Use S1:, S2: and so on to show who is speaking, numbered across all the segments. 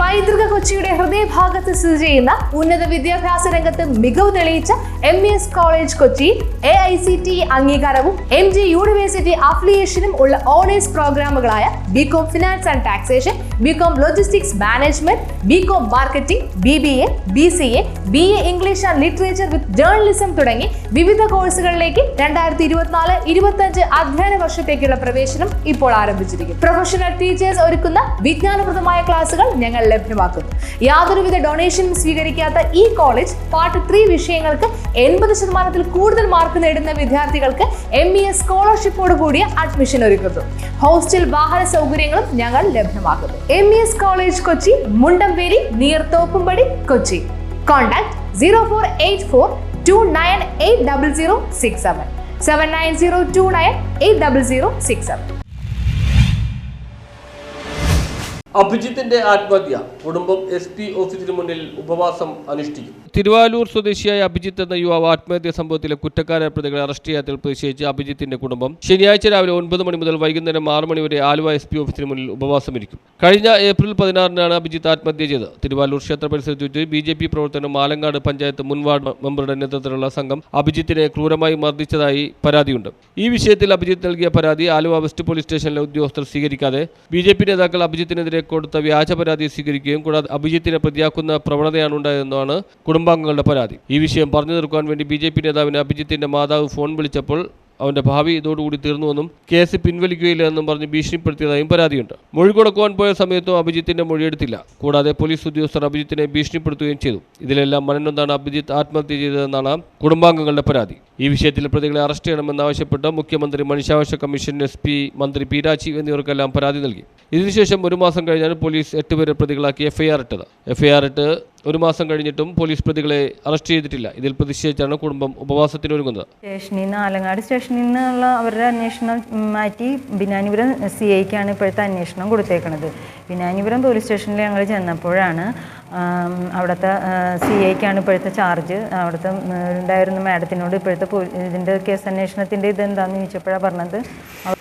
S1: പൈതൃക കൊച്ചിയുടെ ഹൃദയഭാഗത്ത് സ്ഥിതി ചെയ്യുന്ന ഉന്നത വിദ്യാഭ്യാസ രംഗത്ത് മികവ് തെളിയിച്ച MES കോളേജ് കൊച്ചി AICTE അംഗീകാരവും MG യൂണിവേഴ്സിറ്റി അഫിലിയേഷനും ഉള്ള ഓണേഴ്സ് പ്രോഗ്രാമുകളായ BCom finance and taxation, BCom logistics management, BCom marketing, BBA, BCA, BA English and literature with journalism തുടങ്ങി വിവിധ കോഴ്സുകളിലേക്ക് 2024-25 അധ്യയന വർഷത്തേക്കുള്ള പ്രവേശനം ഇപ്പോൾ ആരംഭിച്ചിരിക്കുന്നു. പ്രൊഫഷണൽ ടീച്ചേഴ്സ് ഒരുക്കുന്ന വിജ്ഞാനപ്രദമായ ക്ലാസുകൾ ഞങ്ങൾ ലഭ്യമാക്കുന്നു. യാതൊരുവിധ ഡൊണേഷനും സ്വീകരിക്കാത്ത ഈ കോളേജ് പാർട്ട് 3 വിഷയങ്ങൾക്ക് 80% കൂടുതൽ മാർക്ക് നേടുന്ന വിദ്യാർത്ഥികൾക്ക് MES സ്കോളർഷിപ്പോട് കൂടിയ അഡ്മിഷൻ ഒരുക്കുന്നു. ഹോസ്റ്റൽ വാഹന സൗകര്യങ്ങളും ഞങ്ങൾ ലഭ്യമാക്കുന്നു. MES college Kochi, Mundamveli, near Thoppumpady, Kochi. Contact 0484298067 7902980067.
S2: അഭിജിത്തിന്റെ ആത്മഹത്യ. കുടുംബം SP ഓഫീസിന് മുന്നിൽ ഉപവാസം അനുഷ്ഠിക്കും. തിരുവാലൂർ സ്വദേശിയായ അഭിജിത്ത് എന്ന യുവാവ് ആത്മഹത്യാ സംഭവത്തിലെ കുറ്റക്കാരായ പ്രതികളെ അറസ്റ്റ് ചെയ്യാത്തതിൽ പ്രതിഷേധിച്ച് അഭിജിത്തിന്റെ കുടുംബം ശനിയാഴ്ച രാവിലെ 9 മണി മുതൽ വൈകുന്നേരം 6 മണി വരെ ആലുവ SP ഓഫീസിന് മുന്നിൽ ഉപവാസം ഇരിക്കും. കഴിഞ്ഞ ഏപ്രിൽ 16-നാണ് അഭിജിത്ത് ആത്മഹത്യ ചെയ്തത്. തിരുവാലൂർ ക്ഷേത്ര പരിസരത്ത് വെച്ച് BJP പ്രവർത്തകനും ആലങ്ങാട് പഞ്ചായത്ത് മുൻ വാർഡ് മെമ്പറുടെ നേതൃത്വത്തിലുള്ള സംഘം അഭിജിത്തിനെ ക്രൂരമായി മർദ്ദിച്ചതായി പരാതിയുണ്ട്. ഈ വിഷയത്തിൽ അഭിജിത്ത് നൽകിയ പരാതി ആലുവ വെസ്റ്റ് പോലീസ് സ്റ്റേഷനിലെ ഉദ്യോഗസ്ഥർ സ്വീകരിക്കാതെ BJP നേതാക്കൾ അഭിജിത്തിനെതിരെ കൊടുത്ത വ്യാജ പരാതി സ്വീകരിക്കുകയും കൂടാതെ അഭിജിത്തിനെ പ്രതിയാക്കുന്ന പ്രവണതയാണ് ഉണ്ടായതെന്നാണ് കുടുംബാംഗങ്ങളുടെ പരാതി. ഈ വിഷയം പറഞ്ഞു തീർക്കാൻ വേണ്ടി BJP നേതാവിന് അഭിജിത്തിന്റെ മാതാവ് ഫോൺ വിളിച്ചപ്പോൾ അവന്റെ ഭാവി ഇതോടുകൂടി തീർന്നുവെന്നും കേസ് പിൻവലിക്കുകയില്ലെന്നും പറഞ്ഞ് ഭീഷണിപ്പെടുത്തിയതായും പരാതിയുണ്ട്. മൊഴി കൊടുക്കുവാൻ പോയ സമയത്തും അഭിജിത്തിന്റെ മൊഴിയെടുത്തില്ല. കൂടാതെ പോലീസ് ഉദ്യോഗസ്ഥർ അഭിജിത്തിനെ ഭീഷണിപ്പെടുത്തുകയും ചെയ്തു. ഇതിലെല്ലാം മനനൊന്നാണ് അഭിജിത്ത് ആത്മഹത്യ ചെയ്തതെന്നാണ് കുടുംബാംഗങ്ങളുടെ പരാതി. ഈ വിഷയത്തിൽ പ്രതികളെ അറസ്റ്റ് ചെയ്യണമെന്നാവശ്യപ്പെട്ട് മുഖ്യമന്ത്രി, മനുഷ്യാവകാശ കമ്മീഷൻ, SP മന്ത്രി P രാജീവ് എന്നിവർക്കെല്ലാം പരാതി നൽകി. ഇതിനുശേഷം 1 മാസം കഴിഞ്ഞാണ് പോലീസ് 8 പേരെ പ്രതികളാക്കി FIR ഇട്ടത്. FIR ഇട്ട് 1 മാസം കഴിഞ്ഞിട്ടും പോലീസ് പ്രതികളെ അറസ്റ്റ് ചെയ്തിട്ടില്ല. ഇതിൽ പ്രതിഷേധിച്ചാണ് കുടുംബം ഉപവാസത്തിനൊരുങ്ങുന്നത്.
S3: ആലങ്ങാട് സ്റ്റേഷനിൽ നിന്നുള്ള അവരുടെ അന്വേഷണം മാറ്റി ബിനാനിപുരം CIക്കാണ് ഇപ്പോഴത്തെ അന്വേഷണം കൊടുത്തേക്കുന്നത്. ബിനാനിപുരം പോലീസ് സ്റ്റേഷനിൽ ഞങ്ങൾ ചെന്നപ്പോഴാണ് അവിടുത്തെ CIക്കാണ് ഇപ്പോഴത്തെ ചാർജ്. അവിടുത്തെ ഉണ്ടായിരുന്ന മാഡത്തിനോട് ഇപ്പോഴത്തെ ഇതിൻ്റെ കേസ് അന്വേഷണത്തിൻ്റെ ഇതെന്താണെന്ന് ചോദിച്ചപ്പോഴാണ് പറഞ്ഞത്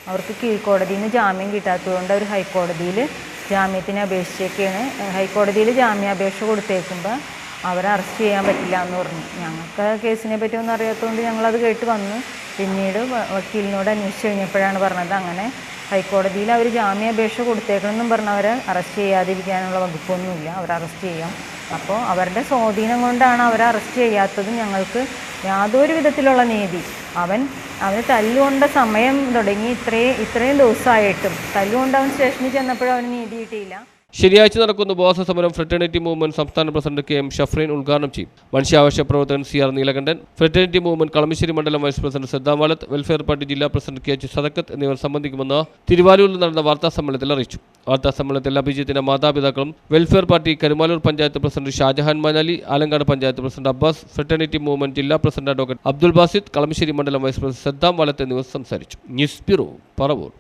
S3: അവർക്ക് കീഴ്ക്കോടതിയിൽ നിന്ന് ജാമ്യം കിട്ടാത്തതുകൊണ്ട് അവർ ഹൈക്കോടതിയിൽ ജാമ്യത്തിന് അപേക്ഷിച്ചൊക്കെയാണ്. ഹൈക്കോടതിയിൽ ജാമ്യാപേക്ഷ കൊടുത്തേക്കുമ്പോൾ അവരെ അറസ്റ്റ് ചെയ്യാൻ പറ്റില്ല എന്ന് പറഞ്ഞു. ഞങ്ങൾക്ക് കേസിനെ പറ്റി ഒന്നും അറിയാത്തതുകൊണ്ട് ഞങ്ങളത് കേട്ട് വന്നു. പിന്നീട് വക്കീലിനോട് അന്വേഷിച്ച് കഴിഞ്ഞപ്പോഴാണ് പറഞ്ഞത് അങ്ങനെ ഹൈക്കോടതിയിൽ അവർ ജാമ്യാപേക്ഷ കൊടുത്തേക്കണമെന്നും പറഞ്ഞവരെ അറസ്റ്റ് ചെയ്യാതിരിക്കാനുള്ള വകുപ്പൊന്നുമില്ല, അവർ അറസ്റ്റ് ചെയ്യാം. അപ്പോൾ അവരുടെ സ്വാധീനം കൊണ്ടാണ് അവരെ അറസ്റ്റ് ചെയ്യാത്തത്. ഞങ്ങൾക്ക് യാതൊരു വിധത്തിലുള്ള നീതി അവന് തല്ലുകൊണ്ട സമയം തുടങ്ങി ഇത്രയും ദിവസമായിട്ടും തല്ലുകൊണ്ട് അവൻ സ്റ്റേഷനിൽ ചെന്നപ്പോഴും അവന് നീതി കിട്ടിയില്ല.
S2: ശനിയാഴ്ച നടക്കുന്ന ഉപവാസ സമരം ഫ്രറ്റേണിറ്റി മൂവ്മെന്റ് സംസ്ഥാന പ്രസിഡന്റ് KM ഷഫ്രീൻ ഉദ്ഘാടനം ചെയ്യും. മനുഷ്യാവകാശ പ്രവർത്തകൻ CR Neelakandan, fraternity movement Kalamassery മണ്ഡലം vice president Saddam Valath, welfare party ജില്ലാ പ്രസിഡന്റ് KH സദക്കത്ത് എന്നിവർ സംബന്ധിക്കുമെന്ന് തിരുവാലൂരിൽ നടന്ന വാർത്താസമ്മേളനത്തിൽ അറിയിച്ചു. വാർത്താസമ്മേളനത്തിൽ അഭിജിത്തിന്റെ മാതാപിതാക്കളും welfare party Karumalloor panchayat president Shajahan Manali, Alangad panchayat president Abbas, fraternity movement ജില്ലാ പ്രസിഡന്റ് അഡ്വക്കേറ്റ് അബ്ദുൽ ബാസിദ്, കളമശ്ശേരി മണ്ഡലം വൈസ് പ്രസിഡന്റ് സദ്ദാം വാലത്ത് എന്നിവർ സംസാരിച്ചു. News bureau, Paravur.